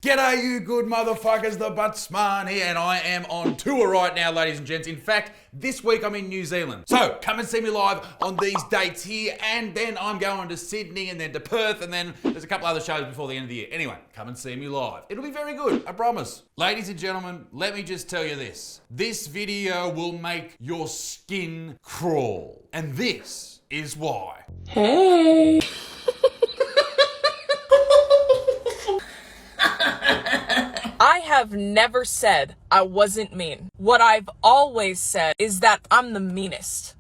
G'day you good motherfuckers, the Buttsman here, and I am on tour right now, ladies and gents. In fact, this week I'm in New Zealand. So, come and see me live on these dates here, and then I'm going to Sydney, and then to Perth, and then there's a couple other shows before the end of the year. Anyway, come and see me live. It'll be very good, I promise. Ladies and gentlemen, let me just tell you this. This video will make your skin crawl, and this is why. Hey! I have never said I wasn't mean. What I've always said is that I'm the meanest.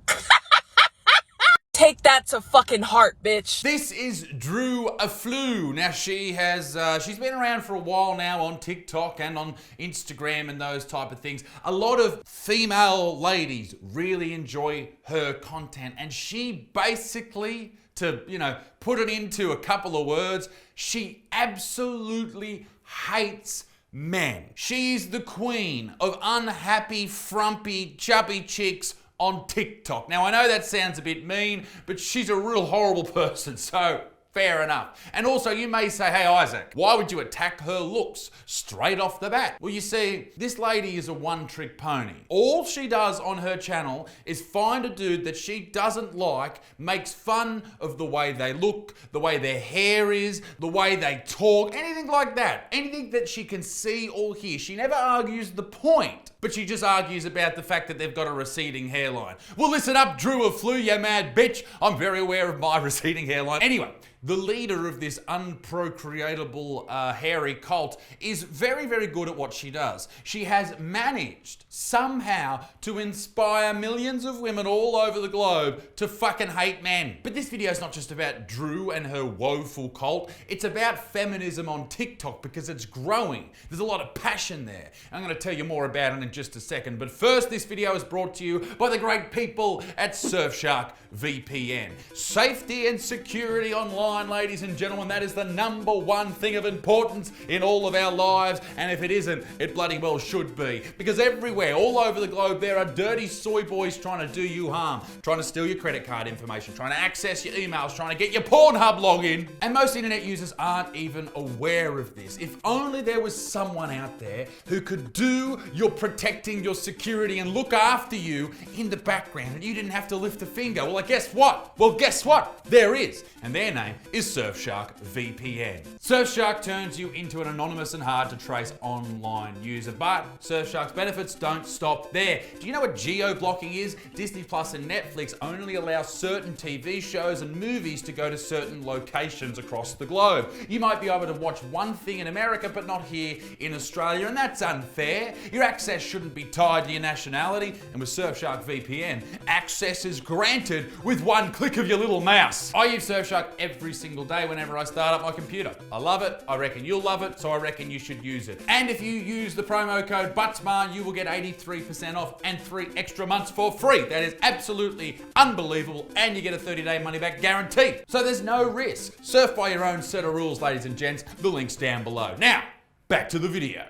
Take that to fucking heart, bitch. This is Afalou. Now she's been around for a while now on TikTok and on Instagram and those type of things. A lot of female ladies really enjoy her content, and she basically, to put it into a couple of words, she absolutely hates men. She's the queen of unhappy, frumpy, chubby chicks on TikTok. Now, I know that sounds a bit mean, but she's a real horrible person, so fair enough. And also, you may say, hey Isaac, why would you attack her looks straight off the bat? Well, you see, this lady is a one-trick pony. All she does on her channel is find a dude that she doesn't like, makes fun of the way they look, the way their hair is, the way they talk, anything like that. Anything that she can see or hear. She never argues the point, but she just argues about the fact that they've got a receding hairline. Well, listen up, Afalou, you mad bitch. I'm very aware of my receding hairline. Anyway, the leader of this unprocreatable hairy cult is very, very good at what she does. She has managed somehow to inspire millions of women all over the globe to fucking hate men. But this video is not just about Drew and her woeful cult. It's about feminism on TikTok because it's growing. There's a lot of passion there. I'm going to tell you more about it in just a second. But first, this video is brought to you by the great people at Surfshark VPN. Safety and security online, ladies and gentlemen, that is the number one thing of importance in all of our lives, and if it isn't, it bloody well should be. Because everywhere, all over the globe, there are dirty soy boys trying to do you harm, trying to steal your credit card information, trying to access your emails, trying to get your Pornhub login. And most internet users aren't even aware of this. If only there was someone out there who could do your protecting, your security, and look after you in the background, and you didn't have to lift a finger. Well, guess what? Well, guess what? There is. And their name is Surfshark VPN. Surfshark turns you into an anonymous and hard to trace online user, but Surfshark's benefits don't stop there. Do you know what geo-blocking is? Disney Plus and Netflix only allow certain TV shows and movies to go to certain locations across the globe. You might be able to watch one thing in America, but not here in Australia, and that's unfair. Your access shouldn't be tied to your nationality, and with Surfshark VPN, access is granted with one click of your little mouse. I use Surfshark every single day whenever I start up my computer. I love it, I reckon you'll love it, so I reckon you should use it. And if you use the promo code BUTTSMAN, you will get 83% off and 3 extra months for free. That is absolutely unbelievable, and you get a 30-day money-back guarantee. So there's no risk. Surf by your own set of rules, ladies and gents. The link's down below. Now, back to the video.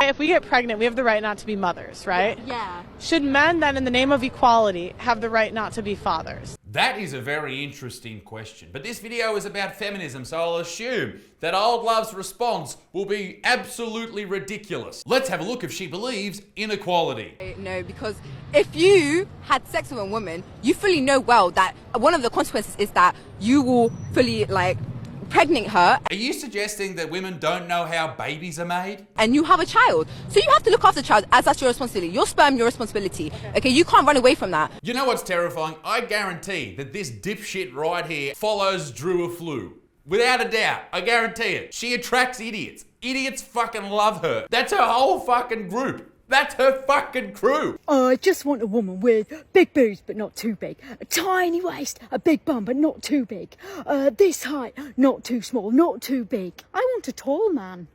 If we get pregnant, we have the right not to be mothers, right? Yeah. Should men then, in the name of equality, have the right not to be fathers? That is a very interesting question. But this video is about feminism, so I'll assume that Old Love's response will be absolutely ridiculous. Let's have a look if she believes in equality. No, because if you had sex with a woman, you fully know well that one of the consequences is that you will fully, pregnant her. Are you suggesting that women don't know how babies are made? And you have a child. So you have to look after the child as that's your responsibility. Your sperm, your responsibility. Okay, you can't run away from that. You know what's terrifying? I guarantee that this dipshit right here follows Afalou. Without a doubt, I guarantee it. She attracts idiots. Idiots fucking love her. That's her whole fucking group. That's her fucking crew. I just want a woman with big boobs, but not too big. A tiny waist, a big bum, but not too big. This height, not too small, not too big. I want a tall man.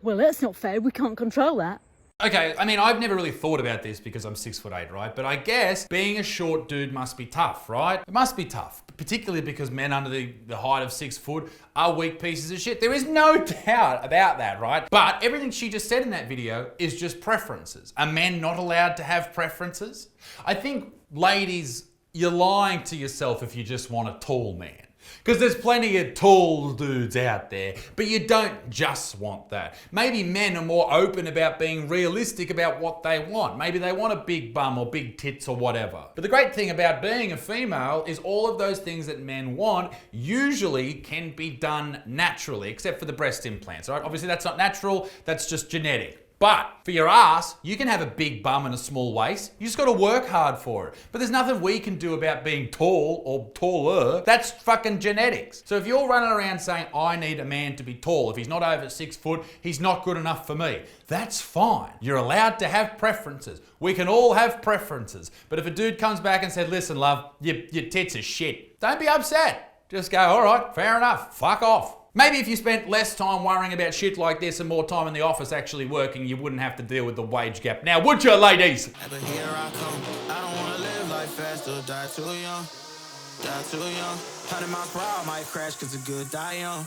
Well, that's not fair. We can't control that. Okay, I mean, I've never really thought about this because I'm 6'8", right? But I guess being a short dude must be tough, right? It must be tough, particularly because men under the height of 6 foot are weak pieces of shit. There is no doubt about that, right? But everything she just said in that video is just preferences. Are men not allowed to have preferences? I think, ladies, you're lying to yourself if you just want a tall man. Because there's plenty of tall dudes out there, but you don't just want that. Maybe men are more open about being realistic about what they want. Maybe they want a big bum or big tits or whatever. But the great thing about being a female is all of those things that men want usually can be done naturally, except for the breast implants, right? Obviously that's not natural, that's just genetic. But for your ass, you can have a big bum and a small waist. You just got to work hard for it. But there's nothing we can do about being tall or taller. That's fucking genetics. So if you're running around saying, I need a man to be tall, if he's not over 6 foot, he's not good enough for me. That's fine. You're allowed to have preferences. We can all have preferences. But if a dude comes back and said, listen, love, your tits are shit, don't be upset. Just go, all right, fair enough, fuck off. Maybe if you spent less time worrying about shit like this and more time in the office actually working, you wouldn't have to deal with the wage gap. Now, would you, ladies? But here I come. I don't wanna live life fast or die too young. Die too young. 100 miles per hour might crash cause a good die young.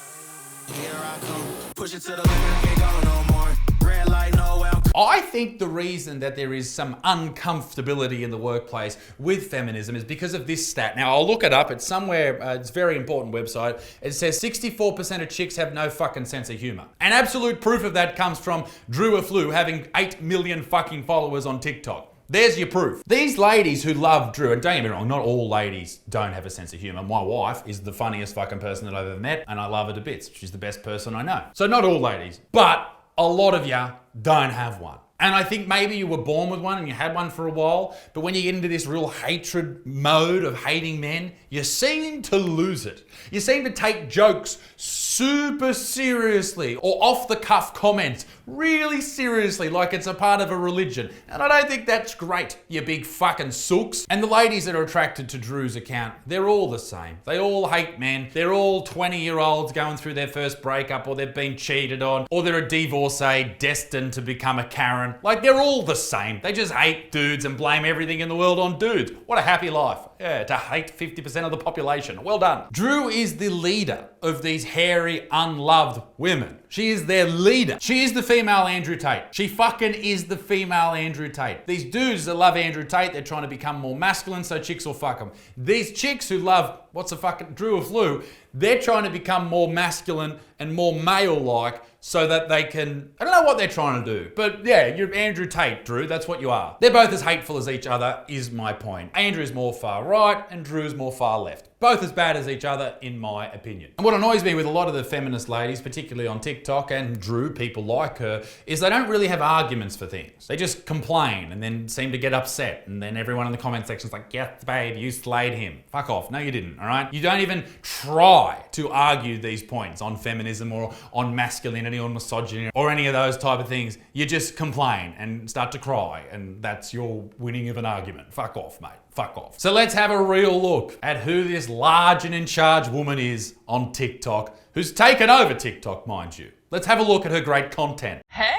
Here I come. Push it to the limit, can't go no more. Red light, no way. I think the reason that there is some uncomfortability in the workplace with feminism is because of this stat. Now, I'll look it up. It's somewhere, it's a very important website. It says 64% of chicks have no fucking sense of humor. And absolute proof of that comes from Drew Afalou having 8 million fucking followers on TikTok. There's your proof. These ladies who love Drew, and don't get me wrong, not all ladies don't have a sense of humor. My wife is the funniest fucking person that I've ever met, and I love her to bits. She's the best person I know. So not all ladies, but a lot of you don't have one. And I think maybe you were born with one and you had one for a while, but when you get into this real hatred mode of hating men, you seem to lose it. You seem to take jokes super seriously or off the cuff comments really seriously, like it's a part of a religion. And I don't think that's great, you big fucking sooks. And the ladies that are attracted to Drew's account, they're all the same. They all hate men. They're all 20-year-olds going through their first breakup, or they've been cheated on, or they're a divorcee destined to become a Karen. Like, they're all the same. They just hate dudes and blame everything in the world on dudes. What a happy life. Yeah, to hate 50% of the population. Well done. Drew is the leader of these hairy, unloved women. She is their leader. She is the female Andrew Tate. She fucking is the female Andrew Tate. These dudes that love Andrew Tate, they're trying to become more masculine so chicks will fuck them. These chicks who love, Drew Afalou, they're trying to become more masculine and more male-like so that they can, I don't know what they're trying to do, but yeah, you're Andrew Tate, Drew, that's what you are. They're both as hateful as each other, is my point. Andrew's more far right and Drew's more far left. Both as bad as each other, in my opinion. And what annoys me with a lot of the feminist ladies, particularly on TikTok, and Drew, people like her, is they don't really have arguments for things. They just complain and then seem to get upset. And then everyone in the comment section's like, yes, babe, you slayed him. Fuck off. No, you didn't, all right? You don't even try to argue these points on feminism or on masculinity or misogyny or any of those type of things. You just complain and start to cry, and that's your winning of an argument. Fuck off, mate. Fuck off. So let's have a real look at who this large and in charge woman is on TikTok, who's taken over TikTok, mind you. Let's have a look at her great content. Hey!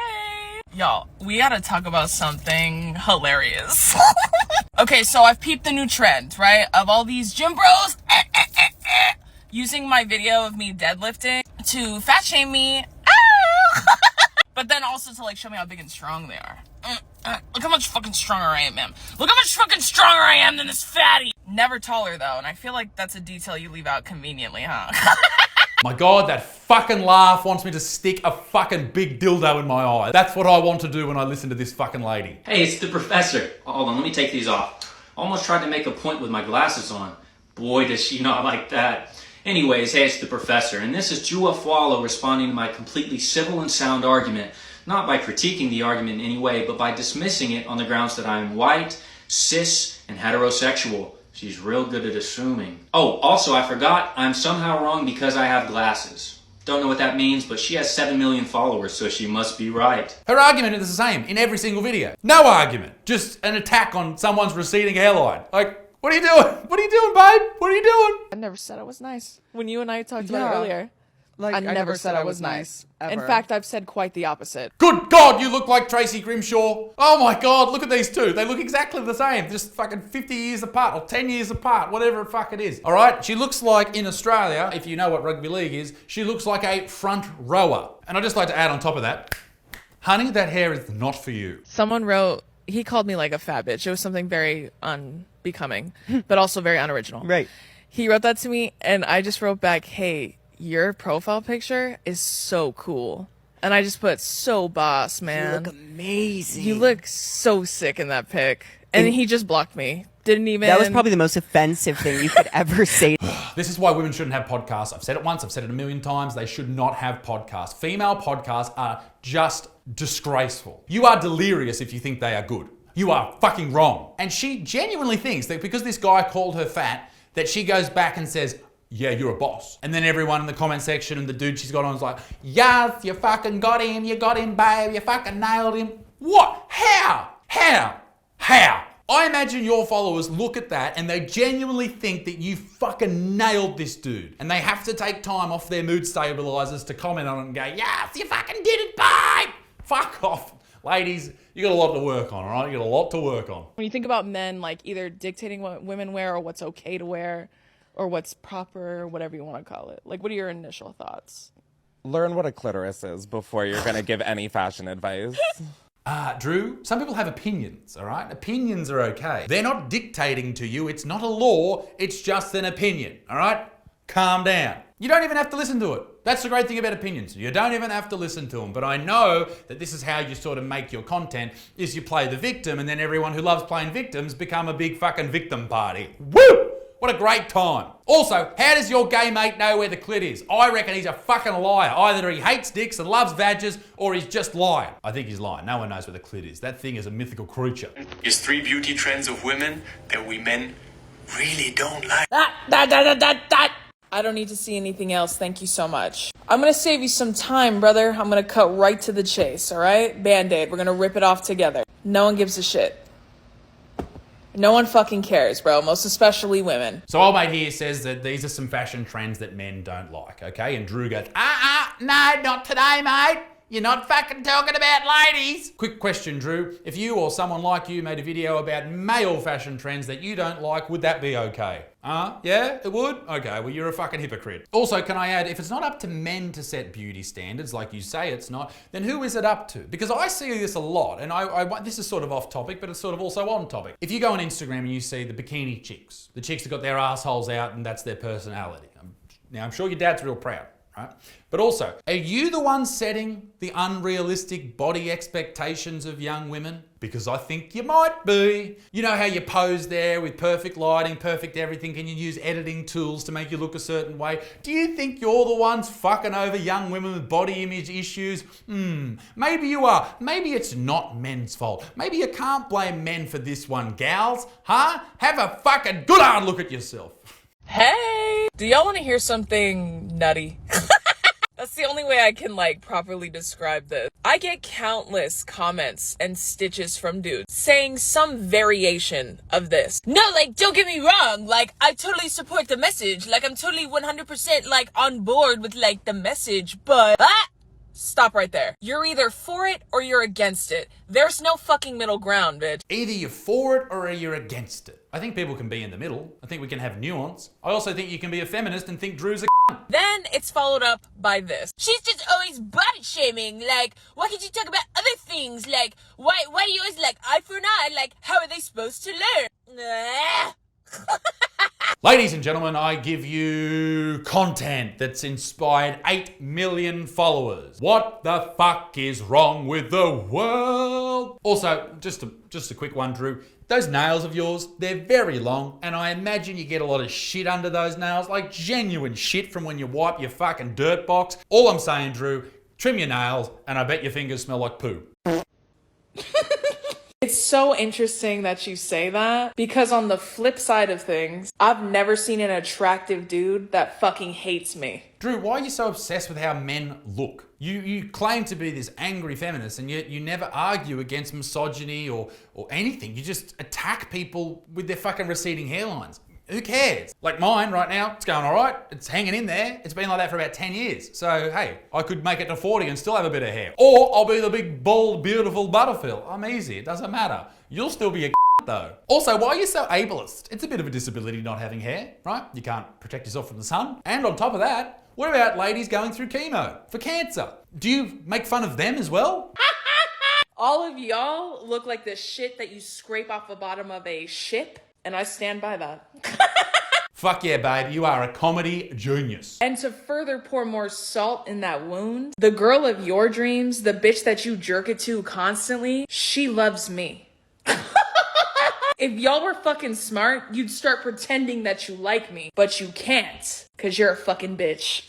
Y'all, we gotta talk about something hilarious. Okay, so I've peeped the new trend, right? Of all these gym bros using my video of me deadlifting to fat shame me. But then also to like show me how big and strong they are. Look how much fucking stronger I am, man. Look how much fucking stronger I am than this fatty. Never taller though, and I feel like that's a detail you leave out conveniently, huh? My God, that fucking laugh wants me to stick a fucking big dildo in my eye. That's what I want to do when I listen to this fucking lady. Hey, it's the professor. Hold on, let me take these off. Almost tried to make a point with my glasses on. Boy, does she not like that. Anyways, hey, it's the professor, and this is Drew Afualo responding to my completely civil and sound argument, not by critiquing the argument in any way, but by dismissing it on the grounds that I am white, cis, and heterosexual. She's real good at assuming. Oh, also, I forgot, I'm somehow wrong because I have glasses. Don't know what that means, but she has 7 million followers, so she must be right. Her argument is the same in every single video. No argument, just an attack on someone's receding hairline. Like, what are you doing? What are you doing, babe? What are you doing? I never said I was nice. When you and I talked about it earlier, Like, I never said I was nice. ever. In fact, I've said quite the opposite. Good God, you look like Tracy Grimshaw. Oh my God, look at these two. They look exactly the same, just fucking 50 years apart or 10 years apart, whatever the fuck it is. All right, she looks like, in Australia, if you know what rugby league is, she looks like a front rower. And I'd just like to add on top of that, honey, that hair is not for you. Someone wrote, he called me like a fat bitch. It was something very unbecoming, but also very unoriginal. Right. He wrote that to me, and I just wrote back, hey, your profile picture is so cool. And I just put, so boss, man. You look amazing. You look so sick in that pic. And he just blocked me. Didn't even... That was probably the most offensive thing you could ever say. This is why women shouldn't have podcasts. I've said it once, I've said it a million times. They should not have podcasts. Female podcasts are just disgraceful. You are delirious if you think they are good. You are fucking wrong. And she genuinely thinks that because this guy called her fat, that she goes back and says, yeah, you're a boss. And then everyone in the comment section and the dude she's got on is like, yes, you fucking got him, babe, you fucking nailed him. What? How? I imagine your followers look at that and they genuinely think that you fucking nailed this dude. And they have to take time off their mood stabilizers to comment on it and go, yes, you fucking did it, babe. Fuck off. Ladies, you got a lot to work on, all right? You got a lot to work on. When you think about men, like either dictating what women wear or what's okay to wear or what's proper, or whatever you want to call it. Like, what are your initial thoughts? Learn what a clitoris is before you're going to give any fashion advice. Drew, some people have opinions, all right? Opinions are okay. They're not dictating to you. It's not a law. It's just an opinion, all right? Calm down. You don't even have to listen to it. That's the great thing about opinions. You don't even have to listen to them. But I know that this is how you sort of make your content, is you play the victim, and then everyone who loves playing victims become a big fucking victim party. Woo! What a great time. Also, how does your gay mate know where the clit is? I reckon he's a fucking liar. Either he hates dicks and loves vadges, or he's just lying. I think he's lying. No one knows where the clit is. That thing is a mythical creature. Is 3 beauty trends of women that we men really don't like. I don't need to see anything else. Thank you so much. I'm gonna save you some time, brother. I'm gonna cut right to the chase, all right? Band-Aid. We're gonna rip it off together. No one gives a shit. No one fucking cares, bro. Most especially women. So old mate here says that these are some fashion trends that men don't like, okay? And Drew goes, no, not today, mate. You're not fucking talking about ladies. Quick question, Drew. If you or someone like you made a video about male fashion trends that you don't like, would that be okay? Yeah, it would? Okay, well, you're a fucking hypocrite. Also, can I add, if it's not up to men to set beauty standards, like you say it's not, then who is it up to? Because I see this a lot, and this is sort of off topic, but it's sort of also on topic. If you go on Instagram and you see the bikini chicks, the chicks that got their assholes out and that's their personality. Now, I'm sure your dad's real proud. Right? But also, are you the one setting the unrealistic body expectations of young women? Because I think you might be. You know how you pose there with perfect lighting, perfect everything, and you use editing tools to make you look a certain way? Do you think you're the ones fucking over young women with body image issues? Maybe you are. Maybe it's not men's fault. Maybe you can't blame men for this one, gals. Huh? Have a fucking good hard look at yourself. Hey! Do y'all want to hear something nutty? That's the only way I can, like, properly describe this. I get countless comments and stitches from dudes saying some variation of this. No, like, don't get me wrong. Like, I totally support the message. Like, I'm totally 100%, like, on board with, like, the message, but... Stop right there. You're either for it or you're against it. There's no fucking middle ground, bitch. Either you're for it or you're against it. I think people can be in the middle. I think we can have nuance. I also think you can be a feminist and think Drew's a Then it's followed up by this. She's just always body shaming. Like, why can't you talk about other things? Like, why do you always like eye for an eye? Like, how are they supposed to learn? Ladies and gentlemen, I give you content that's inspired 8 million followers. What the fuck is wrong with the world? Also, just a quick one, Drew. Those nails of yours, they're very long, and I imagine you get a lot of shit under those nails, like genuine shit from when you wipe your fucking dirt box. All I'm saying, Drew, trim your nails, and I bet your fingers smell like poo. It's so interesting that you say that, because on the flip side of things, I've never seen an attractive dude that fucking hates me. Drew, why are you so obsessed with how men look? You claim to be this angry feminist, and yet you never argue against misogyny or anything. You just attack people with their fucking receding hairlines. Who cares? Like mine right now, it's going all right. It's hanging in there. It's been like that for about 10 years. So, hey, I could make it to 40 and still have a bit of hair. Or I'll be the big, bald, beautiful Butterfield. I'm easy. It doesn't matter. You'll still be a though. Also, why are you so ableist? It's a bit of a disability not having hair, right? You can't protect yourself from the sun. And on top of that, what about ladies going through chemo for cancer? Do you make fun of them as well? All of y'all look like the shit that you scrape off the bottom of a ship, and I stand by that. Fuck yeah, babe, you are a comedy genius. And to further pour more salt in that wound, the girl of your dreams, the bitch that you jerk it to constantly, she loves me. If y'all were fucking smart, you'd start pretending that you like me, but you can't, cause you're a fucking bitch.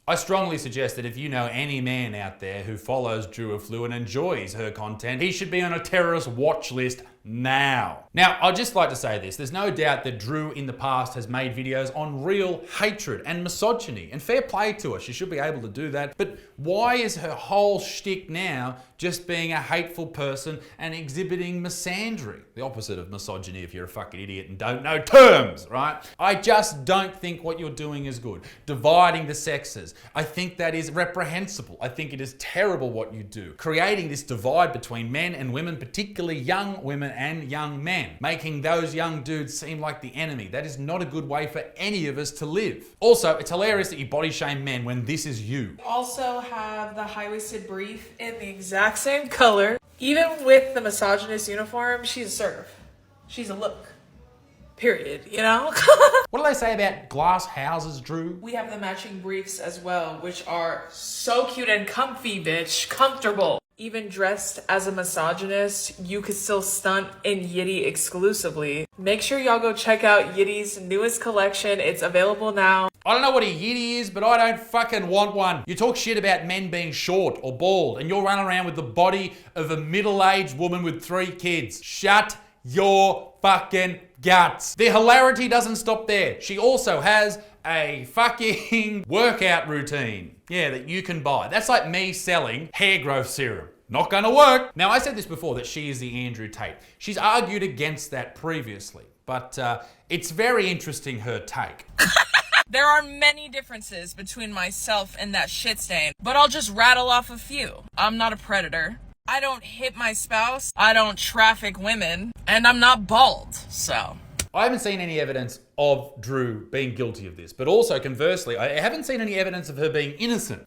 I strongly suggest that if you know any man out there who follows Drew Afalou and enjoys her content, he should be on a terrorist watch list now. Now, I'd just like to say this. There's no doubt that Drew in the past has made videos on real hatred and misogyny, and fair play to her. She should be able to do that. But why is her whole shtick now just being a hateful person and exhibiting misandry? The opposite of misogyny if you're a fucking idiot and don't know terms, right? I just don't think what you're doing is good. Dividing the sexes. I think that is reprehensible. I think it is terrible what you do. Creating this divide between men and women, particularly young women and young men, making those young dudes seem like the enemy. That is not a good way for any of us to live. Also, it's hilarious that you body shame men when this is you. Also have the high-waisted brief in the exact same color. Even with the misogynist uniform, she's a serve. She's a look. Period, you know? What do they say about glass houses, Drew? We have the matching briefs as well, which are so cute and comfy, bitch. Comfortable. Even dressed as a misogynist, you could still stunt in Yitty exclusively. Make sure y'all go check out Yitty's newest collection. It's available now. I don't know what a Yitty is, but I don't fucking want one. You talk shit about men being short or bald, and you're running around with the body of a middle-aged woman with 3 kids. Shut your fucking guts. The hilarity doesn't stop there. She also has a fucking workout routine. Yeah, that you can buy. That's like me selling hair growth serum. Not gonna work. Now, I said this before that she is the Andrew Tate. She's argued against that previously, but it's very interesting, her take. There are many differences between myself and that shit stain, but I'll just rattle off a few. I'm not a predator. I don't hit my spouse. I don't traffic women. And I'm not bald, so. I haven't seen any evidence of Drew being guilty of this, but also conversely, I haven't seen any evidence of her being innocent.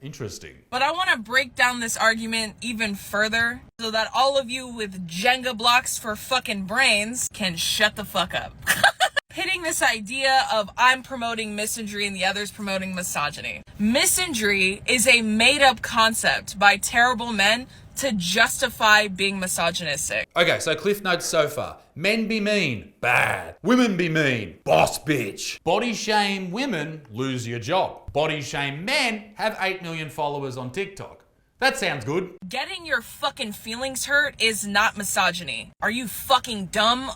Interesting. But I want to break down this argument even further so that all of you with Jenga blocks for fucking brains can shut the fuck up. Pitting this idea of I'm promoting misandry and the other's promoting misogyny. Misandry is a made-up concept by terrible men to justify being misogynistic. Okay, so cliff notes so far. Men be mean, bad. Women be mean, boss bitch. Body shame women, lose your job. Body shame men, have 8 million followers on TikTok. That sounds good. Getting your fucking feelings hurt is not misogyny. Are you fucking dumb?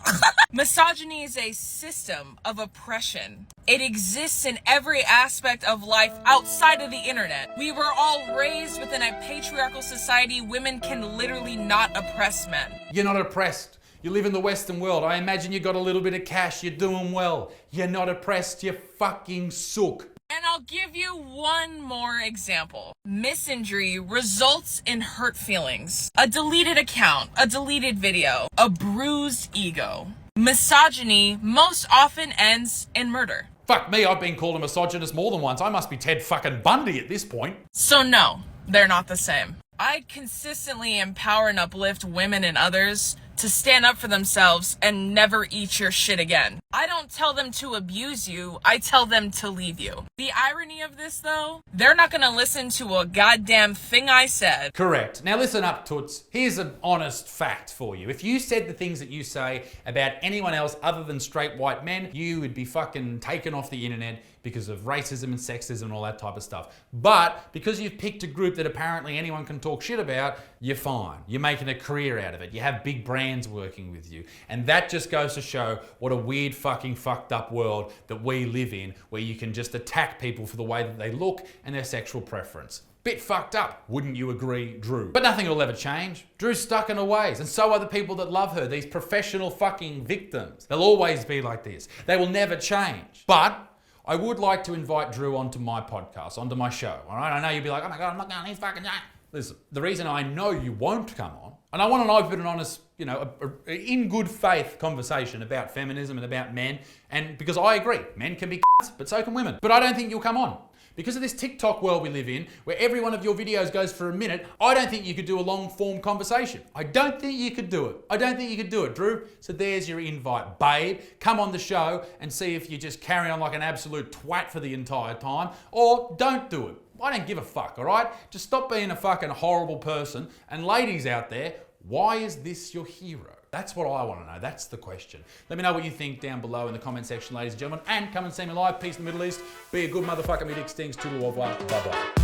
Misogyny is a system of oppression. It exists in every aspect of life outside of the internet. We were all raised within a patriarchal society. Women can literally not oppress men. You're not oppressed. You live in the Western world. I imagine you got a little bit of cash. You're doing well. You're not oppressed. You fucking sook. And I'll give you one more example. Misandry results in hurt feelings, a deleted account, a deleted video, a bruised ego. Misogyny most often ends in murder. Fuck me, I've been called a misogynist more than once. I must be Ted fucking Bundy at this point. So no, they're not the same. I consistently empower and uplift women and others to stand up for themselves and never eat your shit again. I don't tell them to abuse you, I tell them to leave you. The irony of this though, they're not gonna listen to a goddamn thing I said. Correct. Now listen up, Toots. Here's an honest fact for you. If you said the things that you say about anyone else other than straight white men, you would be fucking taken off the internet because of racism and sexism and all that type of stuff. But because you've picked a group that apparently anyone can talk shit about, you're fine. You're making a career out of it. You have big brands working with you. And that just goes to show what a weird fucking fucked up world that we live in, where you can just attack people for the way that they look and their sexual preference. Bit fucked up, wouldn't you agree, Drew? But nothing will ever change. Drew's stuck in her ways, and so are the people that love her, these professional fucking victims. They'll always be like this. They will never change. But I would like to invite Drew onto my podcast, onto my show, all right? I know you'll be like, oh my God, I'm not going, he's fucking young. Listen, the reason I know you won't come on, and I want an open and honest, you know, in good faith conversation about feminism and about men, and because I agree, men can be c***s, but so can women. But I don't think you'll come on. Because of this TikTok world we live in, where every one of your videos goes for a minute, I don't think you could do a long form conversation. I don't think you could do it. I don't think you could do it, Drew. So there's your invite, babe. Come on the show and see if you just carry on like an absolute twat for the entire time, or don't do it. I don't give a fuck, all right? Just stop being a fucking horrible person. And ladies out there, why is this your hero? That's what I want to know. That's the question. Let me know what you think down below in the comment section, ladies and gentlemen. And come and see me live. Peace in the Middle East. Be a good motherfucker. Me dick stings. Toodle au revoir. Bye-bye.